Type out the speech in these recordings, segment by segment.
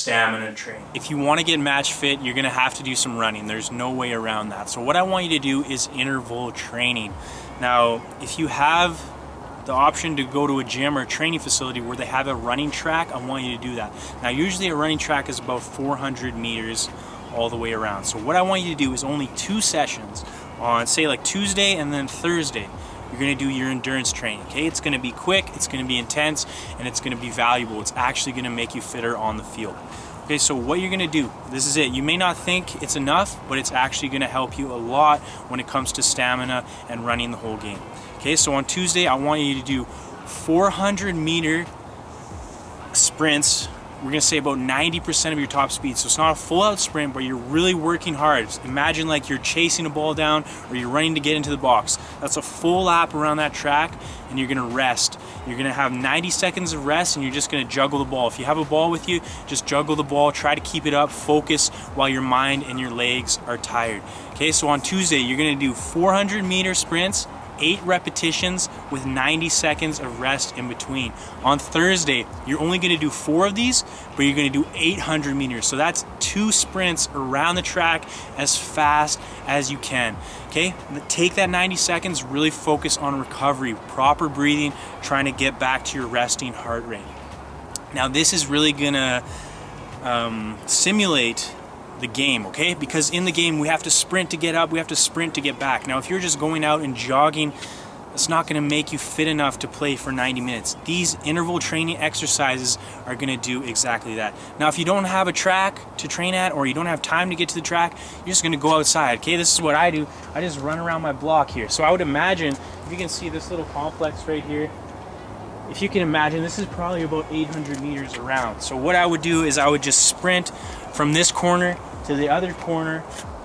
stamina training. If you want to get match fit, you're going to have to do some running. There's no way around that. So what I want you to do is interval training. Now, if you have the option to go to a gym or a training facility where they have a running track, I want you to do that. Now, usually a running track is about 400 meters all the way around. So what I want you to do is only 2 sessions on, say, like Tuesday and then Thursday. You're going to do your endurance training, okay? It's going to be quick, it's going to be intense, and it's going to be valuable. It's actually going to make you fitter on the field. Okay, so what you're going to do, this is it. You may not think it's enough, but it's actually going to help you a lot when it comes to stamina and running the whole game. Okay, so on Tuesday, I want you to do 400-meter sprints. We're going to say about 90% of your top speed. So it's not a full-out sprint, but you're really working hard. Imagine like you're chasing a ball down or you're running to get into the box. That's a full lap around that track, and you're going to rest. You're going to have 90 seconds of rest, and you're just going to juggle the ball. If you have a ball with you, just juggle the ball. Try to keep it up. Focus while your mind and your legs are tired. Okay, so on Tuesday, you're going to do 400-meter sprints, 8 repetitions with 90 seconds of rest in between. On Thursday, you're only going to do 4 of these, but you're going to do 800 meters. So that's 2 sprints around the track as fast as you can. Okay, take that 90 seconds, really focus on recovery, proper breathing, trying to get back to your resting heart rate. Now, this is really going to simulate the game, okay? Because in the game we have to sprint to get up, we have to sprint to get back. Now, if you're just going out and jogging, it's not going to make you fit enough to play for 90 minutes. These interval training exercises are going to do exactly that. Now, if you don't have a track to train at, or you don't have time to get to the track, you're just going to go outside, okay? This is what I do. I just run around my block here. So I would imagine, if you can see this little complex right here, if you can imagine, this is probably about 800 meters around. So what I would do is I would just sprint from this corner to the other corner,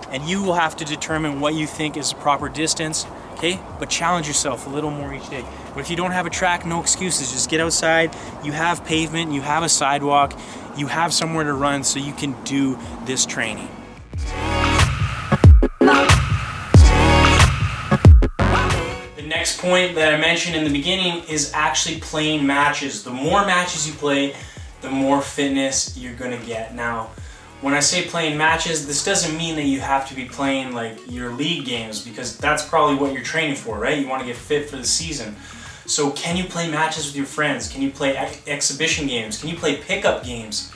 and you will have to determine what you think is the proper distance, okay? But challenge yourself a little more each day. But if you don't have a track, no excuses. Just get outside. You have pavement, you have a sidewalk, you have somewhere to run, so you can do this training. The next point that I mentioned in the beginning is actually playing matches. The more matches you play, the more fitness you're gonna get. Now, when I say playing matches, this doesn't mean that you have to be playing like your league games, because that's probably what you're training for, right? You want to get fit for the season. So can you play matches with your friends? Can you play exhibition games? Can you play pickup games?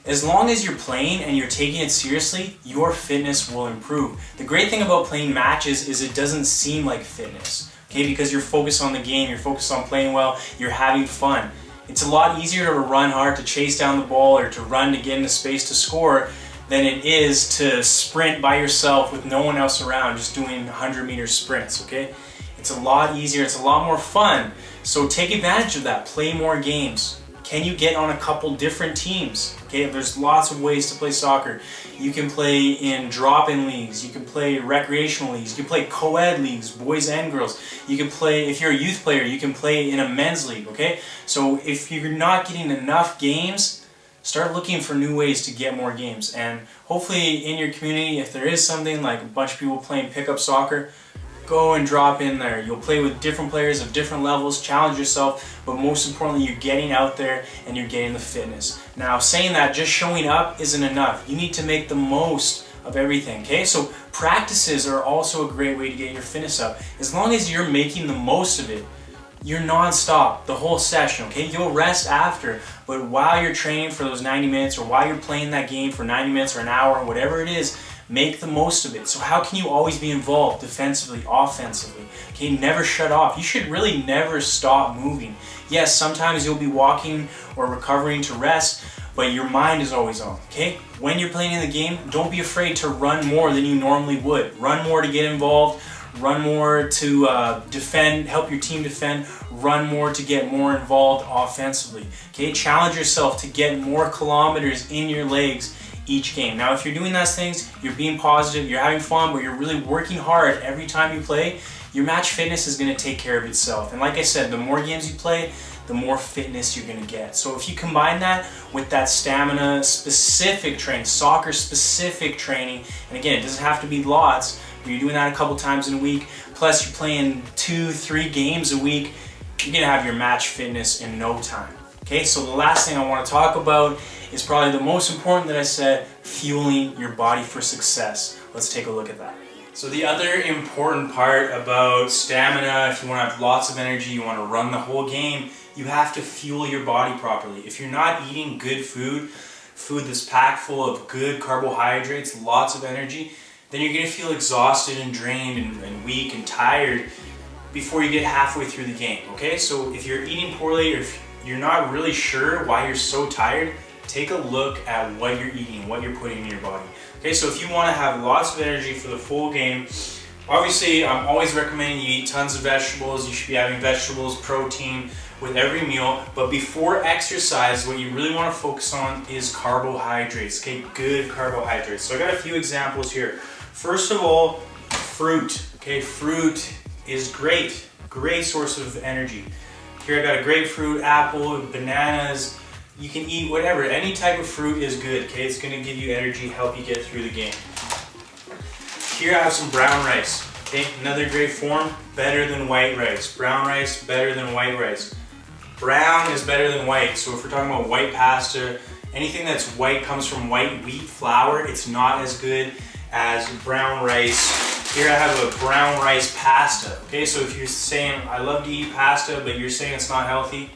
As long as you're playing and you're taking it seriously, your fitness will improve. The great thing about playing matches is it doesn't seem like fitness, okay? Because you're focused on the game, you're focused on playing well, you're having fun. It's a lot easier to run hard, to chase down the ball, or to run to get into space to score than it is to sprint by yourself with no one else around, just doing 100-meter sprints, okay? It's a lot easier, it's a lot more fun. So take advantage of that, play more games. Can you get on a couple different teams? Okay, there's lots of ways to play soccer. You can play in drop-in leagues, you can play recreational leagues, you can play co-ed leagues, boys and girls. You can play, if you're a youth player, you can play in a men's league, okay? So if you're not getting enough games, start looking for new ways to get more games. And hopefully in your community, if there is something like a bunch of people playing pickup soccer, go and drop in there. You'll play with different players of different levels, challenge yourself, but most importantly, you're getting out there and you're getting the fitness. Now, saying that just showing up isn't enough. You need to make the most of everything, okay? So practices are also a great way to get your fitness up. As long as you're making the most of it, you're non-stop the whole session, okay? You'll rest after, but while you're training for those 90 minutes, or while you're playing that game for 90 minutes or an hour, whatever it is, make the most of it. So how can you always be involved defensively, offensively? Okay, never shut off. You should really never stop moving. Yes, sometimes you'll be walking or recovering to rest, but your mind is always on, okay? When you're playing in the game, don't be afraid to run more than you normally would. Run more to get involved, run more to defend, help your team defend, run more to get more involved offensively, okay? Challenge yourself to get more kilometers in your legs each game. Now, if you're doing those things, you're being positive, you're having fun, but you're really working hard every time you play, your match fitness is going to take care of itself. And like I said, the more games you play, the more fitness you're going to get. So if you combine that with that stamina specific training, soccer specific training, and again, it doesn't have to be lots, but you're doing that a couple times in a week, plus you're playing 2-3 games a week, you're going to have your match fitness in no time. Okay, so the last thing I want to talk about is probably the most important that I said, fueling your body for success. Let's take a look at that. So the other important part about stamina, if you want to have lots of energy, you want to run the whole game, you have to fuel your body properly. If you're not eating good food that's packed full of good carbohydrates, lots of energy, then you're going to feel exhausted and drained and weak and tired before you get halfway through the game, okay? So if you're eating poorly or if you're not really sure why you're so tired, take a look at what you're eating, what you're putting in your body. Okay, so if you want to have lots of energy for the full game, obviously I'm always recommending you eat tons of vegetables. You should be having vegetables, protein with every meal. But before exercise, what you really want to focus on is carbohydrates, okay? Good carbohydrates. So I got a few examples here. First of all, fruit, okay? Fruit is great source of energy. Here I got a grapefruit, apple, bananas. You can eat whatever, any type of fruit is good, okay? It's gonna give you energy, help you get through the game. Here I have some brown rice, okay? Another great form, better than white rice. Brown rice, better than white rice. Brown is better than white, so if we're talking about white pasta, anything that's white comes from white wheat flour, it's not as good as brown rice. Here I have a brown rice pasta, okay? So if you're saying, I love to eat pasta, but you're saying it's not healthy,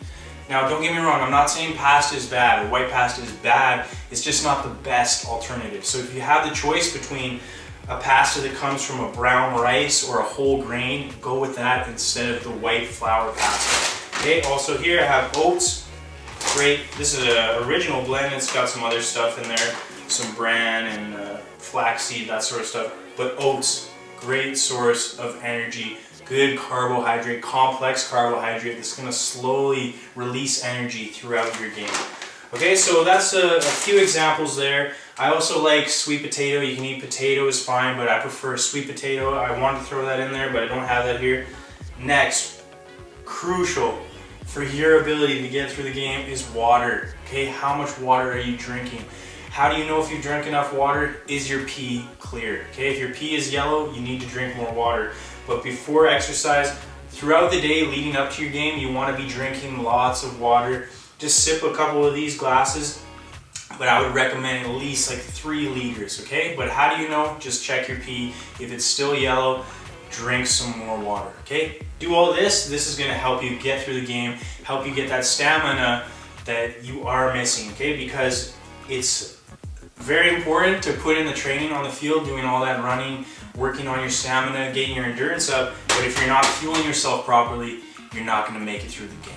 now, don't get me wrong, I'm not saying pasta is bad or white pasta is bad, it's just not the best alternative. So if you have the choice between a pasta that comes from a brown rice or a whole grain, go with that instead of the white flour pasta. Okay, also here I have oats. Great, this is an original blend, it's got some other stuff in there, some bran and flaxseed, that sort of stuff. But oats, great source of energy. Good carbohydrate, complex carbohydrate that's going to slowly release energy throughout your game. Okay, so that's a few examples there. I also like sweet potato. You can eat potato is fine, but I prefer sweet potato. I wanted to throw that in there, but I don't have that here. Next, crucial for your ability to get through the game is water. Okay, how much water are you drinking? How do you know if you drank enough water? Is your pee clear? Okay, if your pee is yellow, you need to drink more water. But before exercise, throughout the day leading up to your game, you want to be drinking lots of water. Just sip a couple of these glasses, but I would recommend at least like 3 liters, okay? But how do you know? Just check your pee. If it's still yellow, drink some more water, okay? Do all this. This is going to help you get through the game, help you get that stamina that you are missing, okay? Because it's very important to put in the training on the field, doing all that running, working on your stamina, getting your endurance up, but if you're not fueling yourself properly, you're not going to make it through the game.